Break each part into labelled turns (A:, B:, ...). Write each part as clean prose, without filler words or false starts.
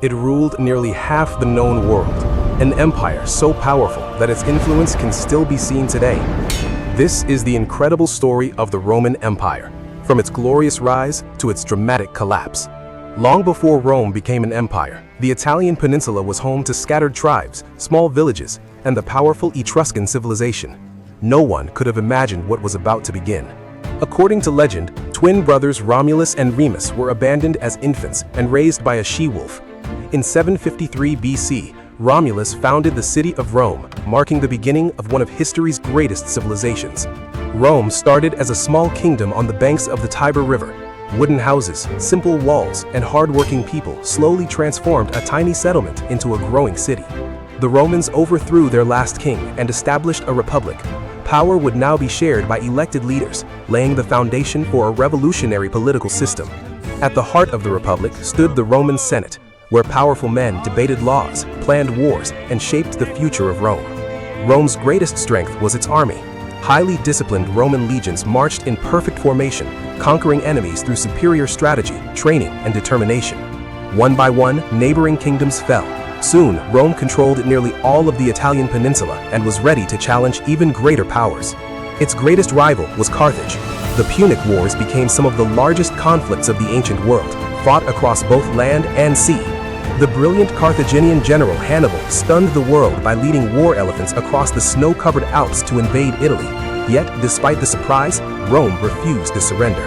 A: It ruled nearly half the known world, an empire so powerful that its influence can still be seen today. This is the incredible story of the Roman Empire, from its glorious rise to its dramatic collapse. Long before Rome became an empire, the Italian peninsula was home to scattered tribes, small villages, and the powerful Etruscan civilization. No one could have imagined what was about to begin. According to legend, twin brothers Romulus and Remus were abandoned as infants and raised by a she-wolf. In 753 BC, Romulus founded the city of Rome, marking the beginning of one of history's greatest civilizations. Rome started as a small kingdom on the banks of the Tiber River. Wooden houses, simple walls, and hard-working people slowly transformed a tiny settlement into a growing city. The Romans overthrew their last king and established a republic. Power would now be shared by elected leaders, laying the foundation for a revolutionary political system. At the heart of the republic stood the Roman Senate, where powerful men debated laws, planned wars, and shaped the future of Rome. Rome's greatest strength was its army. Highly disciplined Roman legions marched in perfect formation, conquering enemies through superior strategy, training, and determination. One by one, neighboring kingdoms fell. Soon, Rome controlled nearly all of the Italian peninsula and was ready to challenge even greater powers. Its greatest rival was Carthage. The Punic Wars became some of the largest conflicts of the ancient world, fought across both land and sea. The brilliant Carthaginian general Hannibal stunned the world by leading war elephants across the snow-covered Alps to invade Italy. Yet, despite the surprise, Rome refused to surrender.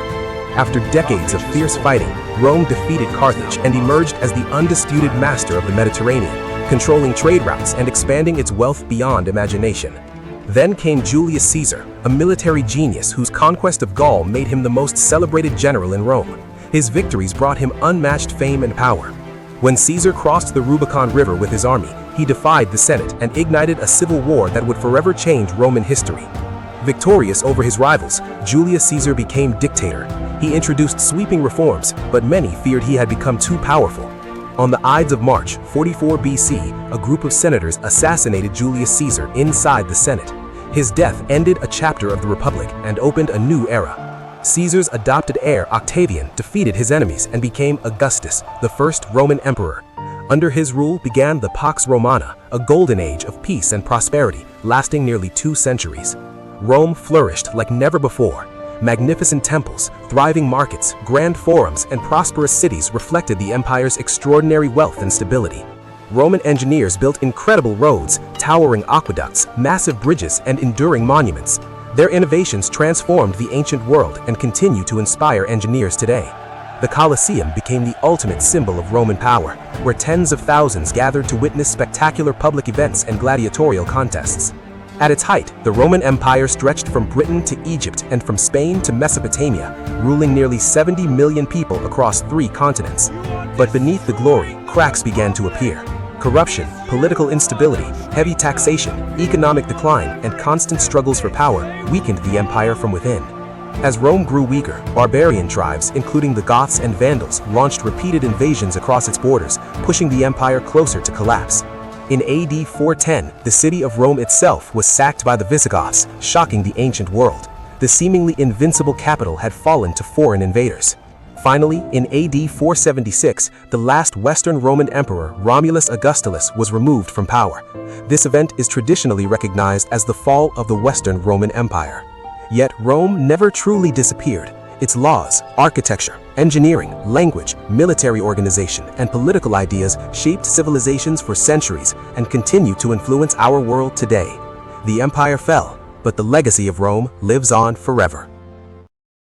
A: After decades of fierce fighting, Rome defeated Carthage and emerged as the undisputed master of the Mediterranean, controlling trade routes and expanding its wealth beyond imagination. Then came Julius Caesar, a military genius whose conquest of Gaul made him the most celebrated general in Rome. His victories brought him unmatched fame and power. When Caesar crossed the Rubicon River with his army, he defied the Senate and ignited a civil war that would forever change Roman history. Victorious over his rivals, Julius Caesar became dictator. He introduced sweeping reforms, but many feared he had become too powerful. On the Ides of March, 44 BC, a group of senators assassinated Julius Caesar inside the Senate. His death ended a chapter of the Republic and opened a new era. Caesar's adopted heir, Octavian, defeated his enemies and became Augustus, the first Roman emperor. Under his rule began the Pax Romana, a golden age of peace and prosperity, lasting nearly 2 centuries. Rome flourished like never before. Magnificent temples, thriving markets, grand forums, and prosperous cities reflected the empire's extraordinary wealth and stability. Roman engineers built incredible roads, towering aqueducts, massive bridges, and enduring monuments. Their innovations transformed the ancient world and continue to inspire engineers today. The Colosseum became the ultimate symbol of Roman power, where tens of thousands gathered to witness spectacular public events and gladiatorial contests. At its height, the Roman Empire stretched from Britain to Egypt and from Spain to Mesopotamia, ruling nearly 70 million people across 3 continents. But beneath the glory, cracks began to appear. Corruption, political instability, heavy taxation, economic decline, and constant struggles for power weakened the empire from within. As Rome grew weaker, barbarian tribes, including the Goths and Vandals, launched repeated invasions across its borders, pushing the empire closer to collapse. In AD 410, the city of Rome itself was sacked by the Visigoths, shocking the ancient world. The seemingly invincible capital had fallen to foreign invaders. Finally, in AD 476, the last Western Roman emperor, Romulus Augustus, was removed from power. This event is traditionally recognized as the fall of the Western Roman Empire. Yet Rome never truly disappeared. Its laws, architecture, engineering, language, military organization, and political ideas shaped civilizations for centuries and continue to influence our world today. The empire fell, but the legacy of Rome lives on forever.